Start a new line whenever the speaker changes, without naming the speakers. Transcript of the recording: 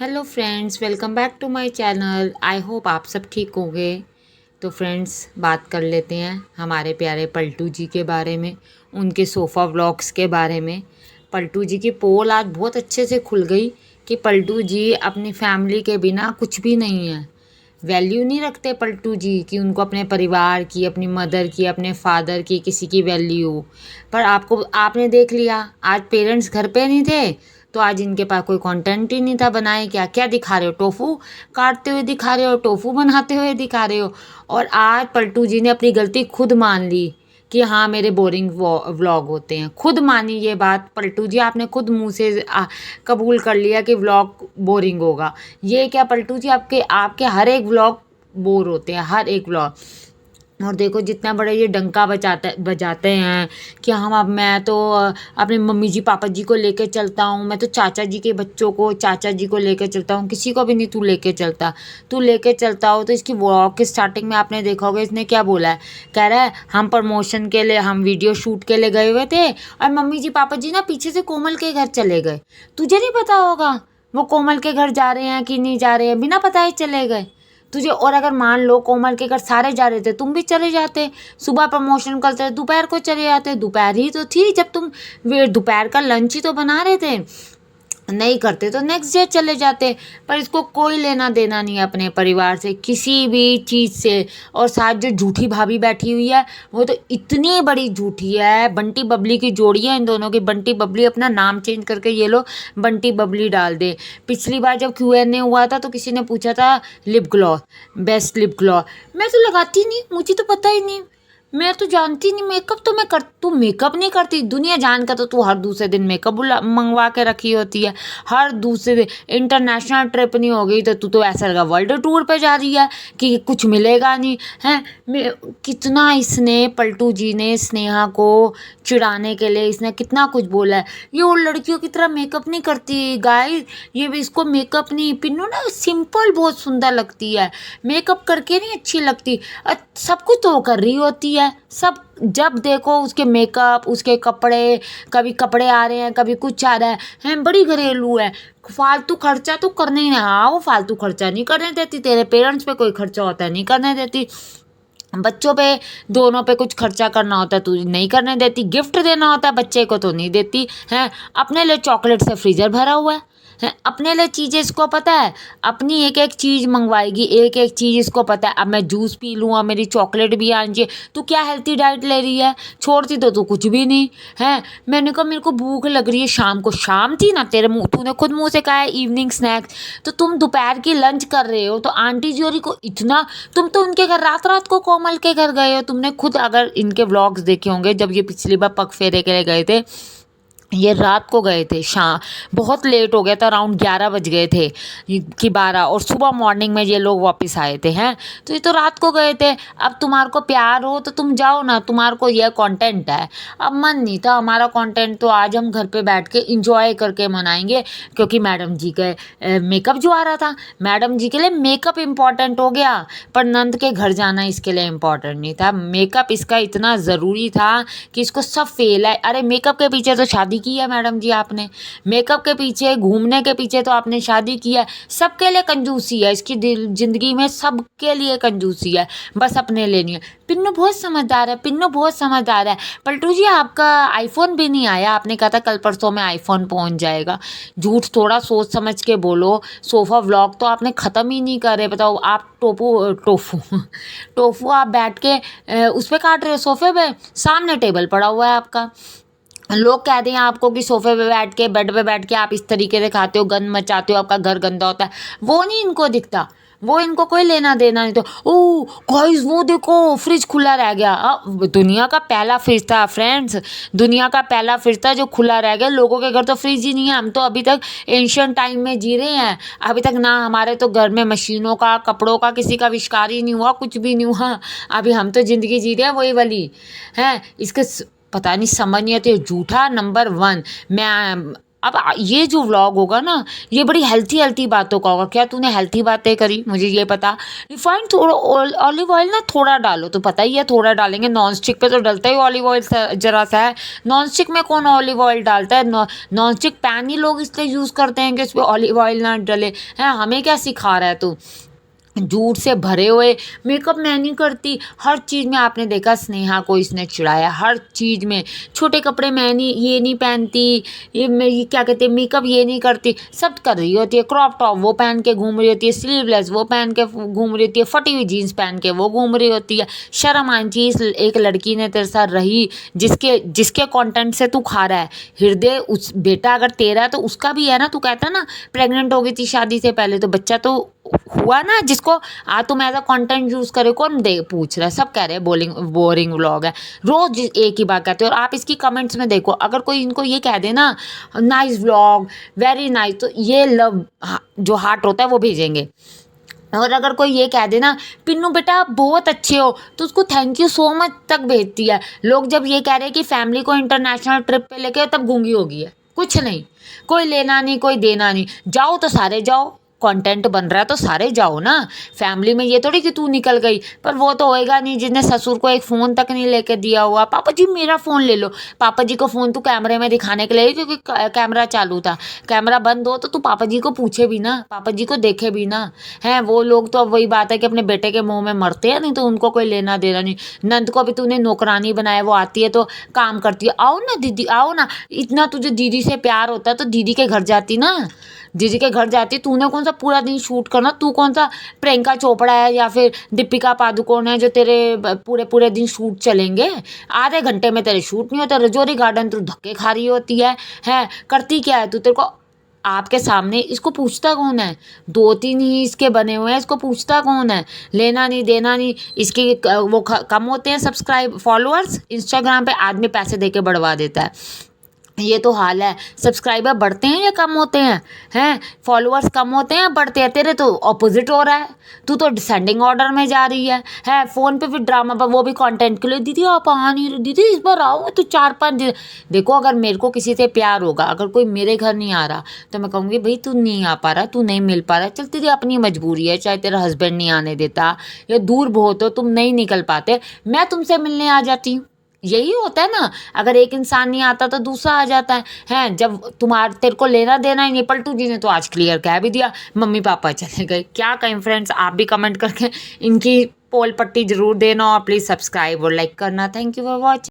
Hello friends, welcome back to my channel. I hope आप सब ठीक होंगे। तो फ्रेंड्स, बात कर लेते हैं हमारे प्यारे पलटू जी के बारे में, उनके सोफ़ा व्लॉग्स के बारे में। पलटू जी की पोल आज बहुत अच्छे से खुल गई कि पलटू जी अपनी फैमिली के बिना कुछ भी नहीं है। वैल्यू नहीं रखते पलटू जी कि उनको अपने परिवार की, अपनी मदर की, अपने फादर की, किसी की वैल्यू हो। पर आपने देख लिया, आज पेरेंट्स घर पे नहीं थे तो आज इनके पास कोई कंटेंट ही नहीं था। बनाए क्या क्या दिखा रहे हो? टोफू काटते हुए दिखा रहे हो, टोफू बनाते हुए दिखा रहे हो। और आज पलटू जी ने अपनी गलती खुद मान ली कि हाँ, मेरे बोरिंग व्लॉग होते हैं। खुद मानी ये बात पलटू जी, आपने खुद मुंह से कबूल कर लिया कि व्लॉग बोरिंग होगा। ये क्या पलटू जी, आपके आपके हर एक व्लॉग बोर होते हैं, हर एक व्लॉग। और देखो, जितना बड़ा ये डंका बजाते हैं कि हम, अब मैं तो अपने मम्मी जी पापा जी को लेके चलता हूँ, मैं तो चाचा जी के बच्चों को, चाचा जी को लेके चलता हूँ, किसी को भी नहीं तू लेके चलता। तू लेके चलता हो तो इसकी व्लॉग के स्टार्टिंग में आपने देखा होगा इसने क्या बोला है। कह रहा है हम प्रमोशन के लिए, हम वीडियो शूट के लिए गए हुए थे और मम्मी जी पापा जी ना पीछे से कोमल के घर चले गए। तुझे नहीं पता होगा वो कोमल के घर जा रहे हैं कि नहीं जा रहे हैं, बिना पता ही चले गए तुझे। और अगर मान लो कोमल के घर सारे जा रहे थे, तुम भी चले जाते। सुबह प्रमोशन करते, दोपहर को चले जाते। दोपहर ही तो थी जब तुम दोपहर का लंच ही तो बना रहे थे। नहीं करते तो नेक्स्ट डे चले जाते। पर इसको कोई लेना देना नहीं है अपने परिवार से, किसी भी चीज़ से। और साथ जो झूठी भाभी बैठी हुई है वो तो इतनी बड़ी झूठी है। बंटी बबली की जोड़ी है इन दोनों की। बंटी बबली अपना नाम चेंज करके ये लोग बंटी बबली डाल दे। पिछली बार जब Q&A हुआ था तो किसी ने पूछा था lip gloss, best lip gloss. मैं तो लगाती नहीं, मुझे तो पता ही नहीं, मैं तो जानती नहीं मेकअप। तो मैं कर, तू मेकअप नहीं करती, दुनिया जान का तो तू हर दूसरे दिन मेकअप मंगवा के रखी होती है। हर दूसरे दिन इंटरनेशनल ट्रिप नहीं हो गई तो तू तो ऐसा लगा वर्ल्ड टूर पे जा रही है कि कुछ मिलेगा नहीं है। कितना इसने, पलटू जी ने स्नेहा को चिढ़ाने के लिए इसने कितना कुछ बोला है। ये वो लड़कियों की तरह मेकअप नहीं करती गाइस, ये भी इसको मेकअप नहीं। पिन्नू ना सिंपल बहुत सुंदर लगती है, मेकअप करके नहीं अच्छी लगती। सब कुछ तो वो कर रही होती है, सब जब देखो उसके मेकअप, उसके कपड़े, कभी कपड़े आ रहे हैं, कभी कुछ आ रहा है बड़ी घरेलू है। फालतू खर्चा तो करने ही नहीं। हाँ, वो फालतू खर्चा नहीं करने देती। तेरे पेरेंट्स पे कोई खर्चा होता है नहीं करने देती, बच्चों पे, दोनों पे कुछ खर्चा करना होता है तो नहीं करने देती, गिफ्ट देना होता है बच्चे को तो नहीं देती है। अपने लिए चॉकलेट से फ्रीजर भरा हुआ है, अपने लिए चीज़ें इसको पता है, अपनी एक एक चीज़ मंगवाएगी, एक एक चीज़ इसको पता है। अब मैं जूस पी लूँ और मेरी चॉकलेट भी आनी चाहिए। तू क्या हेल्थी डाइट ले रही है? छोड़ती तो तू कुछ भी नहीं है। मैंने कहा मेरे को भूख लग रही है शाम को। शाम थी ना तेरे मुँह, तूने खुद मुँह से कहा है इवनिंग स्नैक्स। तो तुम दोपहर की लंच कर रहे हो तो आंटी जोरी को इतना, तुम तो उनके घर रात रात को कोमल के घर गए हो। तुमने खुद अगर इनके व्लॉग्स देखे होंगे, जब ये पिछली बार पग फेरे के लिए गए थे, ये रात को गए थे, शाम बहुत लेट हो गया था, अराउंड 11 बज गए थे कि 12, और सुबह मॉर्निंग में ये लोग वापस आए थे हैं। तो ये तो रात को गए थे। अब तुम्हारे को प्यार हो तो तुम जाओ ना, तुम्हारे को यह कंटेंट है। अब मन नहीं था हमारा कंटेंट, तो आज हम घर पे बैठ के इंजॉय करके मनाएंगे। क्योंकि मैडम जी के मेकअप जो आ रहा था, मैडम जी के लिए मेकअप इम्पॉर्टेंट हो गया, पर नंद के घर जाना इसके लिए इम्पॉर्टेंट नहीं था। मेकअप इसका इतना ज़रूरी था कि इसको सब फेल है। अरे मेकअप के पीछे तो शादी की है मैडम जी आपने, मेकअप के पीछे, घूमने के पीछे तो आपने शादी की है। सबके लिए कंजूसी है इसकी ज़िंदगी में, सबके लिए कंजूसी है, बस अपने लिए नहीं है। पिन्नू बहुत समझदार है, पिन्नू बहुत समझदार है। पलटू जी आपका आईफोन भी नहीं आया, आपने कहा था कल परसों में आईफोन पहुंच जाएगा। झूठ थोड़ा सोच समझ के बोलो। सोफ़ा व्लॉग तो आपने ख़त्म ही नहीं करे। बताओ आप टोफू टोफू आप बैठ के उस पर काट रहे हो, सोफ़े पे, सामने टेबल पड़ा हुआ है आपका। लोग कहते हैं आपको कि सोफे पे बैठ के, बेड पे बैठ के आप इस तरीके से खाते हो, गंद मचाते हो, आपका घर गंदा होता है। वो नहीं इनको दिखता, वो इनको कोई लेना देना नहीं। तो ओह गाइस वो देखो फ्रिज खुला रह गया। दुनिया का पहला फ्रिज था फ्रेंड्स, दुनिया का पहला फ्रिज था जो खुला रह गया। लोगों के घर तो फ्रिज ही नहीं है। हम तो अभी तक एंशियंट टाइम में जी रहे हैं। अभी तक ना हमारे तो घर में मशीनों का, कपड़ों का किसी का आविष्कार ही नहीं हुआ, कुछ भी नहीं हुआ। अभी हम तो ज़िंदगी जी रहे हैं वही वाली है। इसके पता नहीं समझ नहीं आती। झूठा नंबर 1। मैं अब ये जो व्लॉग होगा ना, ये बड़ी हेल्थी बातों का होगा। क्या तूने हेल्थी बातें करी, मुझे ये पता। रिफाइंड थोड़ा ऑलिव ऑयल ना थोड़ा डालो, तो पता ही है थोड़ा डालेंगे। नॉन स्टिक पे तो डलता ही ऑलिव ऑयल जरा सा है। नॉन स्टिक में कौन ऑलिव ऑयल डालता है? नॉन स्टिक पैन ही लोग इसलिए यूज़ करते हैं कि उस पर ऑलिव ऑयल ना डले। हैं, हमें क्या सिखा रहा है तू? झूठ से भरे हुए। मेकअप मैं नहीं करती, हर चीज़ में आपने देखा स्नेहा को इसने चिढ़ाया, हर चीज़ में। छोटे कपड़े मैं नहीं, ये नहीं पहनती, ये क्या कहते हैं, मेकअप ये नहीं करती, सब कर रही होती है। क्रॉप टॉप वो पहन के घूम रही होती है, स्लीवलेस वो पहन के घूम रही होती है, फटी हुई जीन्स पहन के वो घूम रही होती है। शर्म आनी चाहिए एक लड़की ने तेरे साथ रही, जिसके जिसके कंटेंट से तू खा रहा है। हृदय उस बेटा अगर तेरा है तो उसका भी है ना। तू कहता ना प्रेग्नेंट हो गई थी शादी से पहले, तो बच्चा तो हुआ ना, जिसको तुम एज अ कंटेंट यूज करे। कौन दे पूछ रहा है? सब कह रहे हैं बोरिंग व्लॉग है, रोज एक ही बात कहते हो। और आप इसकी कमेंट्स में देखो, अगर कोई इनको ये कह दे ना नाइस व्लॉग, वेरी नाइस, तो ये लव जो हार्ट होता है वो भेजेंगे। और अगर कोई ये कह दे ना पिन्नू बेटा आप बहुत अच्छे हो, तो उसको थैंक यू सो मच तक भेजती है। लोग जब ये कह रहे हैं कि फैमिली को इंटरनेशनल ट्रिप पे लेके, तब गूंगी होगी है। कुछ नहीं, कोई लेना नहीं, कोई देना नहीं। जाओ तो सारे जाओ, कंटेंट बन रहा है तो सारे जाओ ना। फैमिली में ये थोड़ी कि तू निकल गई। पर वो तो होएगा नहीं जिसने ससुर को एक फ़ोन तक नहीं लेके दिया हुआ। पापा जी मेरा फ़ोन ले लो। पापा जी को फ़ोन तू कैमरे में दिखाने के लिए, क्योंकि कैमरा चालू था। कैमरा बंद हो तो तू पापा जी को पूछे भी ना, पापा जी को देखे भी ना। हैं, वो लोग तो अब वही बात है कि अपने बेटे के मुंह में मरते हैं, नहीं तो उनको कोई लेना देना नहीं। नंद को भी तूने नौकरानी बनाया, वो आती है तो काम करती है। आओ ना दीदी आओ ना, इतना तुझे दीदी से प्यार होता है तो दीदी के घर जाती ना, दीदी के घर जाती। तूने कौन सा पूरा दिन शूट करना? तू कौन सा प्रियंका चोपड़ा है या फिर दीपिका पादुकोण है जो तेरे पूरे पूरे दिन शूट चलेंगे? आधे घंटे में तेरे शूट नहीं होता। रजौरी गार्डन तू धक्के खा रही होती है करती क्या है तू? तेरे को आपके सामने इसको पूछता कौन है? 2-3 ही इसके बने हुए हैं, इसको पूछता कौन है? लेना नहीं देना नहीं। इसके वो कम होते हैं सब्सक्राइब फॉलोअर्स। इंस्टाग्राम पे आदमी पैसे दे के बढ़वा देता है। ये तो हाल है। सब्सक्राइबर बढ़ते हैं या कम होते हैं फॉलोअर्स कम होते हैं या बढ़ते हैं? तेरे तो ऑपोजिट हो रहा है। तू तो डिसेंडिंग ऑर्डर में जा रही है फ़ोन पे फिर ड्रामा पर, वो भी कंटेंट के लिए। दीदी आप आ नहीं रही, दीदी इस बार आओ। तो 4-5 दिन देखो, अगर मेरे को किसी से प्यार होगा, अगर कोई मेरे घर नहीं आ रहा, तो मैं कहूँगी भाई तू नहीं आ पा रहा, तू नहीं मिल पा रहा, चल तेरी अपनी मजबूरी है। चाहे तेरा हस्बैंड नहीं आने देता या दूर बहुत हो, तुम नहीं निकल पाते, मैं तुमसे मिलने आ जाती हूँ। यही होता है ना। अगर एक इंसान नहीं आता तो दूसरा आ जाता है जब तेरे को लेना देना ही नहीं। पलटू जी ने तो आज क्लियर कह भी दिया, मम्मी पापा चले गए। क्या कहें फ्रेंड्स, आप भी कमेंट करके इनकी पोल पट्टी जरूर देना और प्लीज़ सब्सक्राइब और लाइक करना। Thank you for watching.